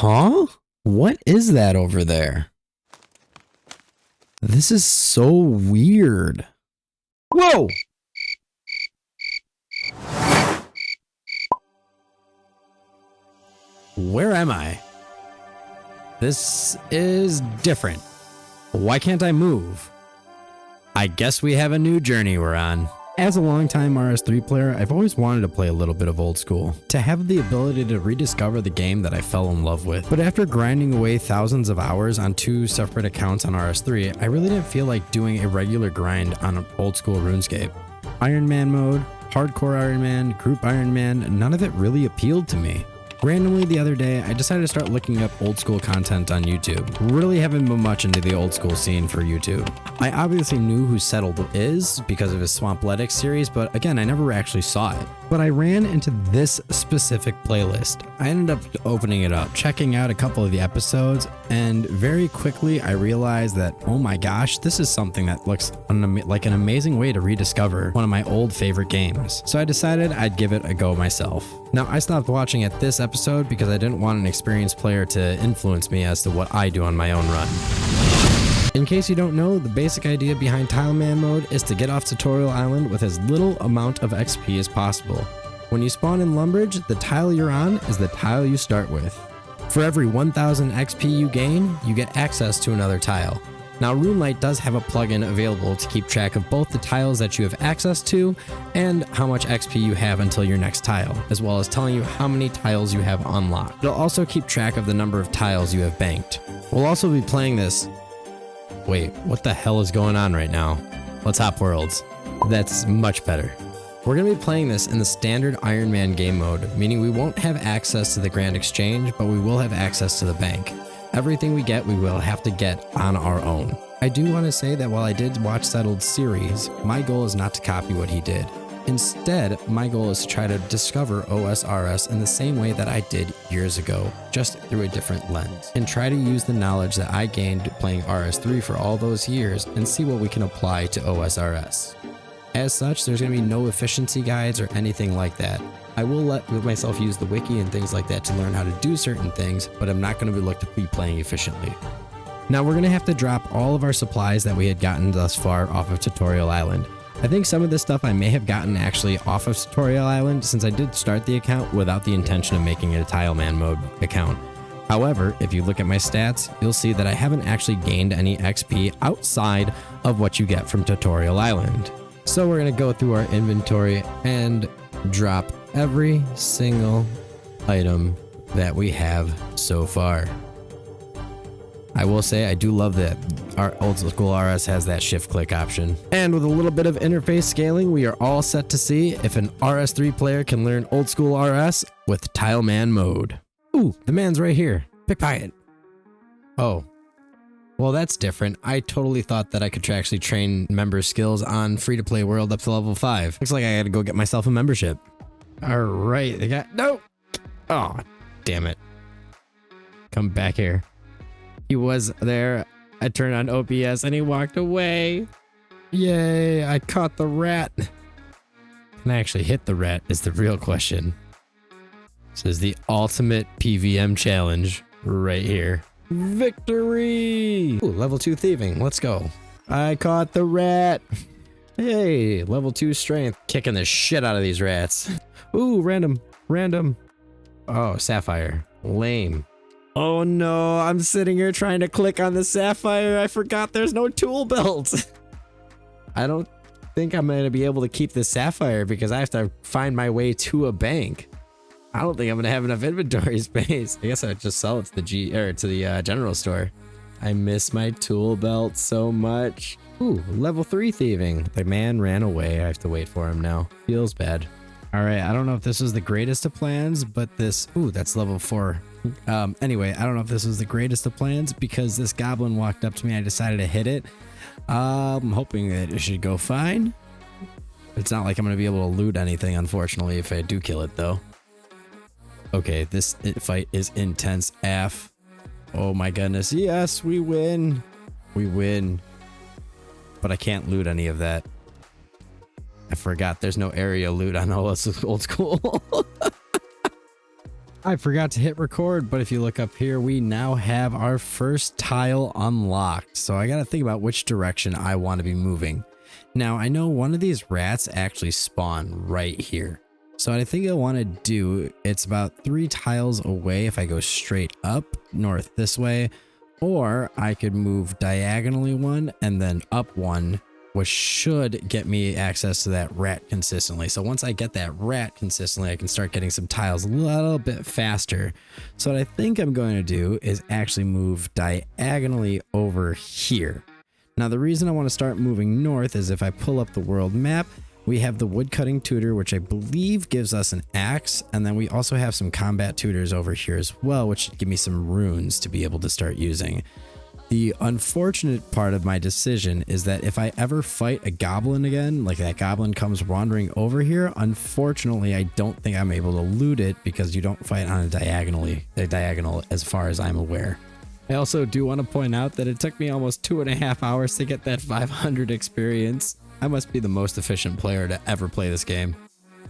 Huh? What is that over there? This is so weird. Whoa! Where am I? This is different. Why can't I move? I guess we have a new journey we're on. As a longtime RS3 player, I've always wanted to play a little bit of Old School, to have the ability to rediscover the game that I fell in love with. But after grinding away thousands of hours on 2 separate accounts on RS3, I really didn't feel like doing a regular grind on Old School RuneScape. Ironman mode, hardcore Ironman, group Ironman, none of it really appealed to me. Randomly the other day, I decided to start looking up old school content on YouTube. Really haven't been much into the old school scene for YouTube. I obviously knew who Settled is because of his Swampletics series, but again, I never actually saw it. But I ran into this specific playlist. I ended up opening it up, checking out a couple of the episodes, and very quickly I realized that, oh my gosh, this is something that looks like an amazing way to rediscover one of my old favorite games. So I decided I'd give it a go myself. Now, I stopped watching at this episode because I didn't want an experienced player to influence me as to what I do on my own run. In case you don't know, the basic idea behind Tileman Mode is to get off Tutorial Island with as little amount of XP as possible. When you spawn in Lumbridge, the tile you're on is the tile you start with. For every 1000 XP you gain, you get access to another tile. Now, RuneLite does have a plugin available to keep track of both the tiles that you have access to and how much XP you have until your next tile, as well as telling you how many tiles you have unlocked. It'll also keep track of the number of tiles you have banked. We'll also be playing this... Wait, what the hell is going on right now? Let's hop worlds. That's much better. We're going to be playing this in the standard Ironman game mode, meaning we won't have access to the Grand Exchange, but we will have access to the bank. Everything we get, we will have to get on our own. I do want to say that while I did watch Settled's series, my goal is not to copy what he did. Instead, my goal is to try to discover Osrs in the same way that I did years ago, just through a different lens, and try to use the knowledge that I gained playing RS3 for all those years and see what we can apply to Osrs. As such, there's going to be no efficiency guides or anything like that. I will let myself use the wiki and things like that to learn how to do certain things, but I'm not going to look to be playing efficiently. Now we're going to have to drop all of our supplies that we had gotten thus far off of Tutorial Island. I think some of this stuff I may have gotten actually off of Tutorial Island since I did start the account without the intention of making it a Tileman Mode account. However, if you look at my stats, you'll see that I haven't actually gained any XP outside of what you get from Tutorial Island. So we're going to go through our inventory and drop every single item that we have so far. I will say I do love that our Old School RS has that shift click option. And with a little bit of interface scaling, we are all set to see if an RS3 player can learn Old School RS with Tileman Mode. Ooh, the man's right here. Pickpocket. Oh. Well, that's different. I totally thought that I could actually train member skills on free-to-play world up to level 5. Looks like I gotta go get myself a membership. All right, they got... No! Oh, damn it. Come back here. He was there. I turned on OBS and he walked away. Yay, I caught the rat. Can I actually hit the rat is the real question. This is the ultimate PVM challenge right here. Victory! Ooh, level 2 thieving. Let's go. I caught the rat. Hey, level 2 strength. Kicking the shit out of these rats. Ooh, random. Oh, sapphire. Lame. Oh no, I'm sitting here trying to click on the sapphire. I forgot there's no tool belt. I don't think I'm going to be able to keep the sapphire because I have to find my way to a bank. I don't think I'm going to have enough inventory space. I guess I just sell it to the general store. I miss my tool belt so much. Ooh, level 3 thieving. The man ran away. I have to wait for him now. Feels bad. All right, I don't know if this was the greatest of plans, but this... Ooh, that's level 4. Anyway, I don't know if this was the greatest of plans because this goblin walked up to me. I decided to hit it. I'm hoping that it should go fine. It's not like I'm going to be able to loot anything, unfortunately, if I do kill it, though. Okay, this fight is intense AF. Oh my goodness. Yes, we win. We win. But I can't loot any of that. I forgot there's no area loot on Old School. I forgot to hit record, but if you look up here, we now have our first tile unlocked. So I got to think about which direction I want to be moving. Now, I know one of these rats actually spawn right here. So what I think I want to do, it's about 3 tiles away if I go straight up north this way, or I could move diagonally 1 and then up 1, which should get me access to that rat consistently. So once I get that rat consistently, I can start getting some tiles a little bit faster. So what I think I'm going to do is actually move diagonally over here. Now, the reason I want to start moving north is if I pull up the world map, we have the woodcutting tutor, which I believe gives us an axe. And then we also have some combat tutors over here as well, which should give me some runes to be able to start using. The unfortunate part of my decision is that if I ever fight a goblin again, like that goblin comes wandering over here, unfortunately, I don't think I'm able to loot it because you don't fight on a diagonal as far as I'm aware. I also do want to point out that it took me almost 2.5 hours to get that 500 experience. I must be the most efficient player to ever play this game.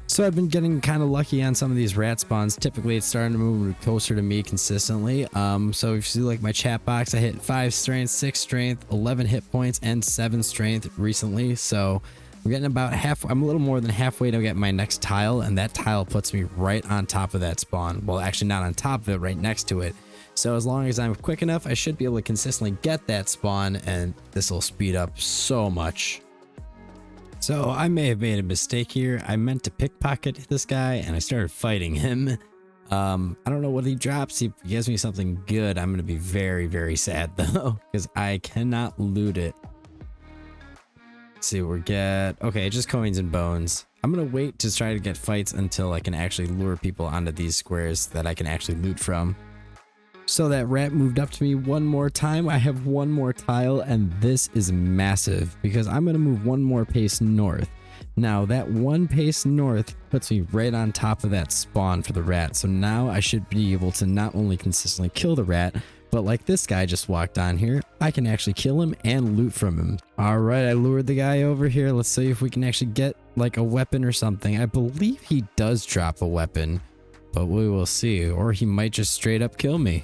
So I've been getting kind of lucky on some of these rat spawns. Typically, it's starting to move closer to me consistently. So if you see like my chat box, I hit 5 strength, 6 strength, 11 hit points, and 7 strength recently. So I'm getting about I'm a little more than halfway to get my next tile, and that tile puts me right on top of that spawn. Well, actually not on top of it, right next to it. So as long as I'm quick enough, I should be able to consistently get that spawn, and this will speed up so much. So I may have made a mistake here. I meant to pickpocket this guy and I started fighting him. I don't know what he drops. He gives me something good. I'm going to be very, very sad though, because I cannot loot it. Let's see what we get. Okay, just coins and bones. I'm going to wait to try to get fights until I can actually lure people onto these squares that I can actually loot from. So that rat moved up to me one more time. I have one more tile, and this is massive because I'm going to move one more pace north. Now, that one pace north puts me right on top of that spawn for the rat. So now I should be able to not only consistently kill the rat, but like this guy just walked on here, I can actually kill him and loot from him. All right, I lured the guy over here. Let's see if we can actually get like a weapon or something. I believe he does drop a weapon, but we will see. Or he might just straight up kill me.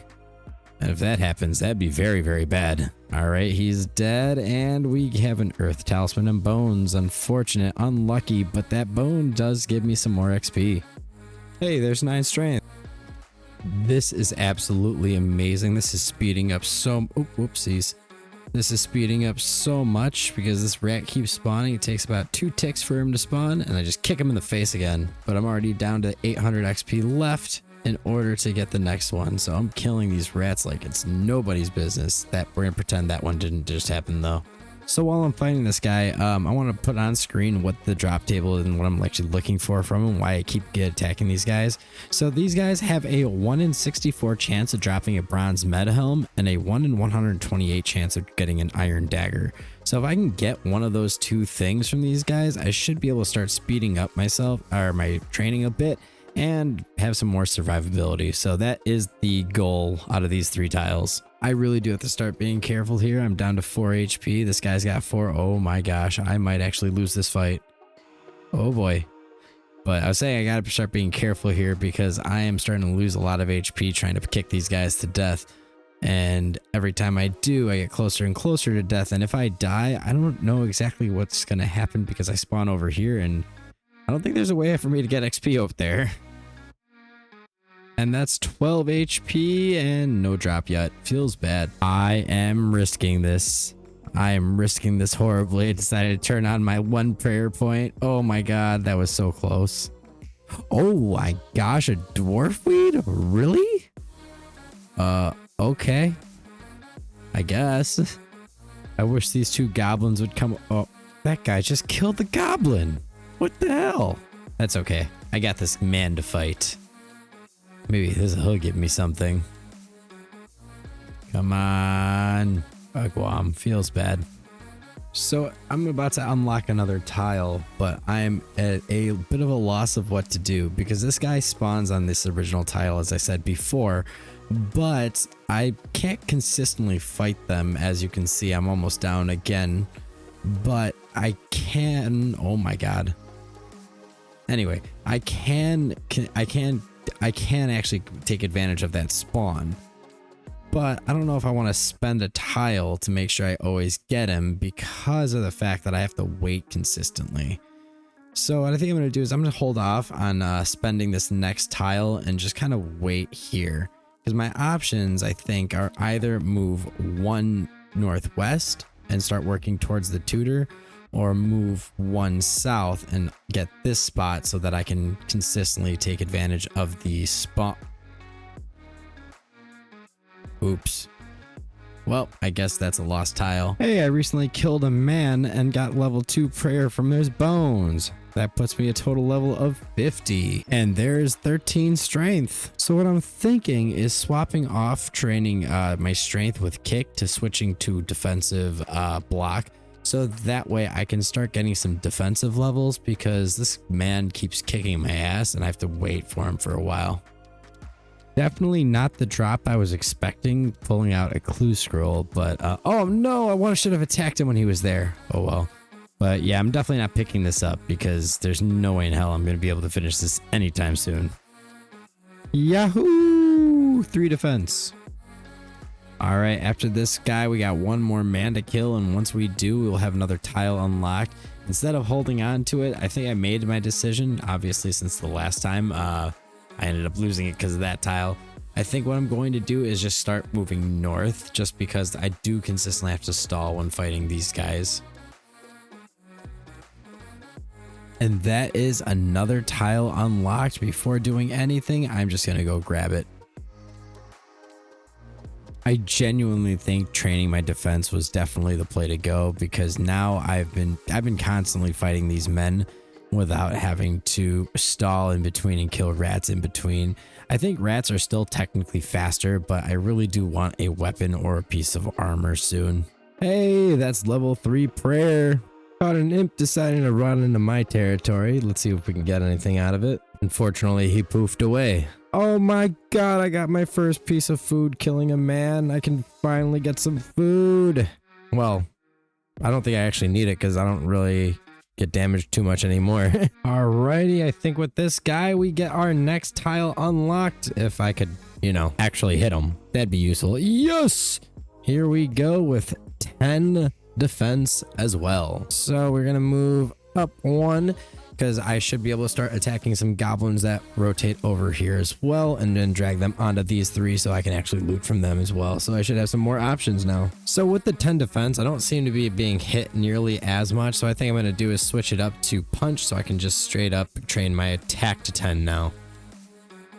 And if that happens, that'd be very, very bad. All right, he's dead, and we have an earth talisman and bones. Unfortunate, unlucky, but that bone does give me some more XP. Hey, there's 9 strength. This is absolutely amazing. This is speeding up so... Oh, whoopsies. This is speeding up so much because this rat keeps spawning. It takes about 2 ticks for him to spawn, and I just kick him in the face again. But I'm already down to 800 XP left in order to get the next one. So I'm killing these rats like it's nobody's business. We're gonna pretend that one didn't just happen though. So while I'm fighting this guy, I want to put on screen what the drop table is and what I'm actually looking for from him, why I keep attacking these guys. So these guys have a 1 in 64 chance of dropping a bronze meta helm and a 1 in 128 chance of getting an iron dagger. So if I can get one of those 2 things from these guys, I should be able to start speeding up my training a bit and have some more survivability. So that is the goal out of these 3 tiles. I really do have to start being careful here. I'm down to 4 HP. This guy's got 4. Oh my gosh, I might actually lose this fight. Oh boy. But I was saying I gotta start being careful here because I am starting to lose a lot of HP trying to kick these guys to death. And every time I do, I get closer and closer to death. And if I die, I don't know exactly what's gonna happen because I spawn over here and I don't think there's a way for me to get XP up there. And that's 12 HP and no drop yet. Feels bad. I am risking this. I am risking this horribly. I decided to turn on my 1 prayer point. Oh my god, that was so close. Oh my gosh, a dwarf weed? Really? Okay. I guess. I wish these 2 goblins would come. Oh, that guy just killed the goblin. What the hell? That's okay. I got this man to fight. Maybe he'll give me something. Come on. Guam. Feels bad. So I'm about to unlock another tile, but I'm at a bit of a loss of what to do because this guy spawns on this original tile, as I said before, but I can't consistently fight them. As you can see, I'm almost down again, but I can... Oh my god. Anyway, I can I can actually take advantage of that spawn. But I don't know if I want to spend a tile to make sure I always get him because of the fact that I have to wait consistently. So what I think I'm going to do is I'm going to hold off on spending this next tile and just kind of wait here. Because my options, I think, are either move one northwest and start working towards the tutor, or move one south and get this spot so that I can consistently take advantage of the spawn. Oops. Well, I guess that's a lost tile. Hey, I recently killed a man and got level 2 prayer from his bones. That puts me a total level of 50. And there's 13 strength. So what I'm thinking is swapping off training my strength with kick to switching to defensive block. So that way I can start getting some defensive levels, because this man keeps kicking my ass and I have to wait for him for a while. Definitely not the drop I was expecting, pulling out a clue scroll, but oh no, I should have attacked him when he was there. Oh well. But yeah, I'm definitely not picking this up because there's no way in hell I'm going to be able to finish this anytime soon. Yahoo! 3 defense. All right, after this guy, we got one more man to kill, and once we do, we'll have another tile unlocked. Instead of holding on to it, I think I made my decision, obviously, since the last time. I ended up losing it because of that tile. I think what I'm going to do is just start moving north, just because I do consistently have to stall when fighting these guys. And that is another tile unlocked. Before doing anything, I'm just going to go grab it. I genuinely think training my defense was definitely the play to go, because now I've been constantly fighting these men without having to stall in between and kill rats in between. I think rats are still technically faster, but I really do want a weapon or a piece of armor soon. Hey, that's level 3 prayer. Caught an imp deciding to run into my territory. Let's see if we can get anything out of it. Unfortunately, he poofed away. Oh my god, I got my first piece of food killing a man. I can finally get some food. Well, I don't think I actually need it because I don't really get damaged too much anymore. Alrighty, I think with this guy, we get our next tile unlocked. If I could, actually hit him, that'd be useful. Yes! Here we go with 10 defense as well. So we're gonna move up 1, because I should be able to start attacking some goblins that rotate over here as well, and then drag them onto these 3 so I can actually loot from them as well. So I should have some more options now. So with the 10 defense, I don't seem to be being hit nearly as much. So I think I'm going to do is switch it up to punch, so I can just straight up train my attack to 10 now.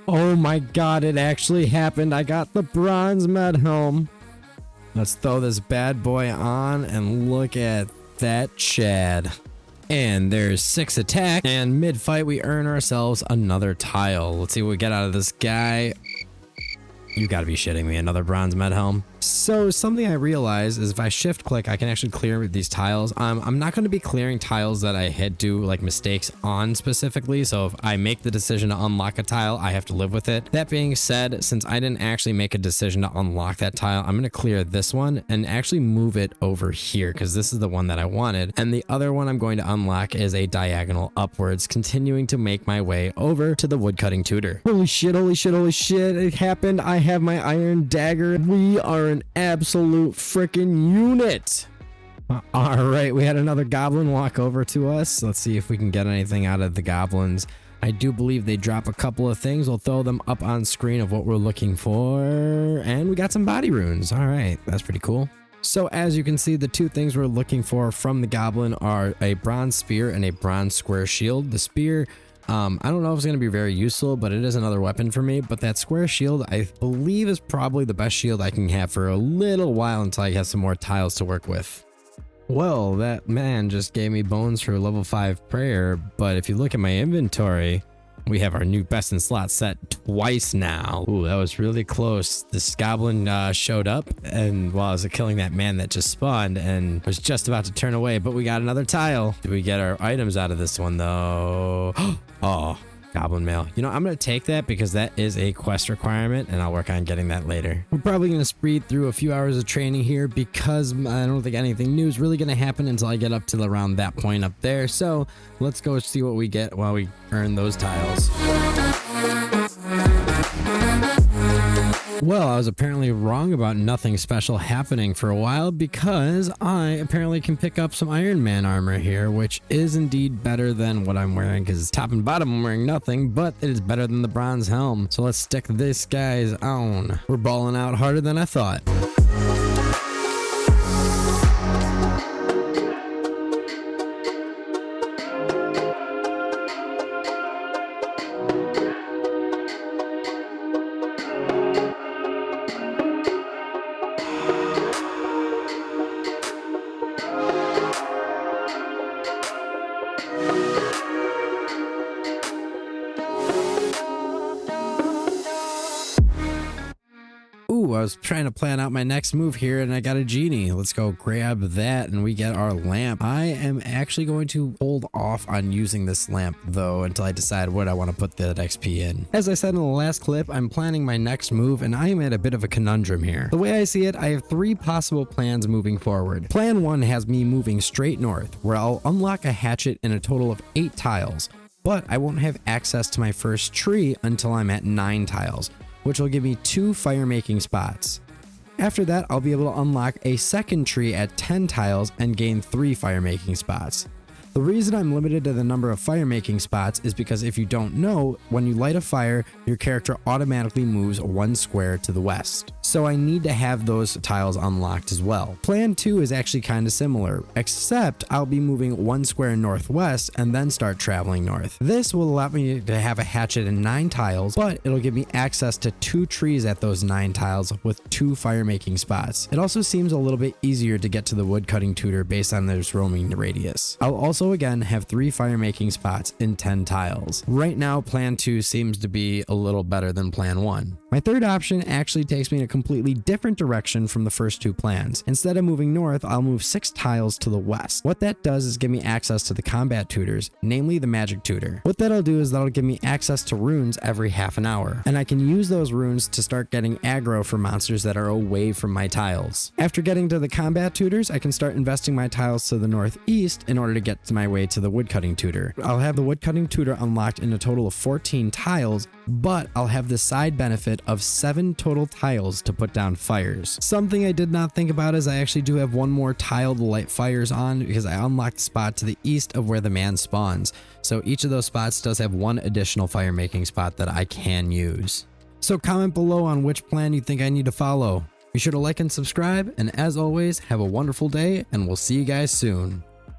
Oh my god, it actually happened. I got the bronze med helm. Let's throw this bad boy on and look at that Chad. And there's 6 attack, and mid-fight we earn ourselves another tile. Let's see what we get out of this guy. You gotta be shitting me, another bronze med helm. So something I realized is if I shift click, I can actually clear these tiles. I'm not going to be clearing tiles that I had do like mistakes on specifically. So if I make the decision to unlock a tile, I have to live with it. That being said, since I didn't actually make a decision to unlock that tile, I'm going to clear this one and actually move it over here, because this is the one that I wanted. And the other one I'm going to unlock is a diagonal upwards, continuing to make my way over to the woodcutting tutor. Holy shit, holy shit, holy shit. It happened. I have my iron dagger. We are an absolute freaking unit. All right, we had another goblin walk over to us. Let's see if we can get anything out of the goblins. I do believe they drop a couple of things. We'll throw them up on screen of what we're looking for. And we got some body runes. All right, that's pretty cool. So as you can see, the 2 things we're looking for from the goblin are a bronze spear and a bronze square shield. The spear, I don't know if it's going to be very useful, but it is another weapon for me. But that square shield, I believe, is probably the best shield I can have for a little while until I have some more tiles to work with. Well, that man just gave me bones for level 5 prayer, but if you look at my inventory, we have our new best in slot set twice now. Ooh, that was really close. This goblin showed up, and while I was killing that man that just spawned, and was just about to turn away, but we got another tile. Did we get our items out of this one though? Oh, goblin mail. I'm going to take that because that is a quest requirement, and I'll work on getting that later. We're probably going to speed through a few hours of training here because I don't think anything new is really going to happen until I get up to around that point up there. So let's go see what we get while we earn those tiles. Well, I was apparently wrong about nothing special happening for a while because I apparently can pick up some Ironman armor here, which is indeed better than what I'm wearing because top and bottom I'm wearing nothing, but it is better than the bronze helm. So let's stick this guy's on. We're balling out harder than I thought. I was trying to plan out my next move here and I got a genie. Let's go grab that and we get our lamp. I am actually going to hold off on using this lamp though until I decide what I want to put that XP in. As I said in the last clip, I'm planning my next move and I am at a bit of a conundrum here. The way I see it, I have 3 possible plans moving forward. Plan 1 has me moving straight north where I'll unlock a hatchet in a total of 8 tiles, but I won't have access to my first tree until I'm at 9 tiles. Which will give me 2 fire making spots. After that, I'll be able to unlock a second tree at 10 tiles and gain 3 fire making spots. The reason I'm limited to the number of fire making spots is because if you don't know, when you light a fire, your character automatically moves 1 square to the west. So I need to have those tiles unlocked as well. Plan 2 is actually kind of similar, except I'll be moving 1 square northwest and then start traveling north. This will allow me to have a hatchet in 9 tiles, but it'll give me access to 2 trees at those 9 tiles with 2 fire making spots. It also seems a little bit easier to get to the woodcutting tutor based on this roaming radius. I'll also again have 3 fire making spots in 10 tiles. Right now, plan 2 seems to be a little better than plan 1. My third option actually takes me in a completely different direction from the first 2 plans. Instead of moving north, I'll move 6 tiles to the west. What that does is give me access to the combat tutors, namely the magic tutor. What that'll do is that'll give me access to runes every half an hour, and I can use those runes to start getting aggro for monsters that are away from my tiles. After getting to the combat tutors, I can start investing my tiles to the northeast in order to get to my way to the woodcutting tutor. I'll have the woodcutting tutor unlocked in a total of 14 tiles, but I'll have the side benefit of 7 total tiles to put down fires. Something I did not think about is I actually do have 1 more tile to light fires on because I unlocked the spot to the east of where the man spawns. So each of those spots does have 1 additional fire making spot that I can use. So comment below on which plan you think I need to follow. Be sure to like and subscribe, and as always, have a wonderful day, and we'll see you guys soon.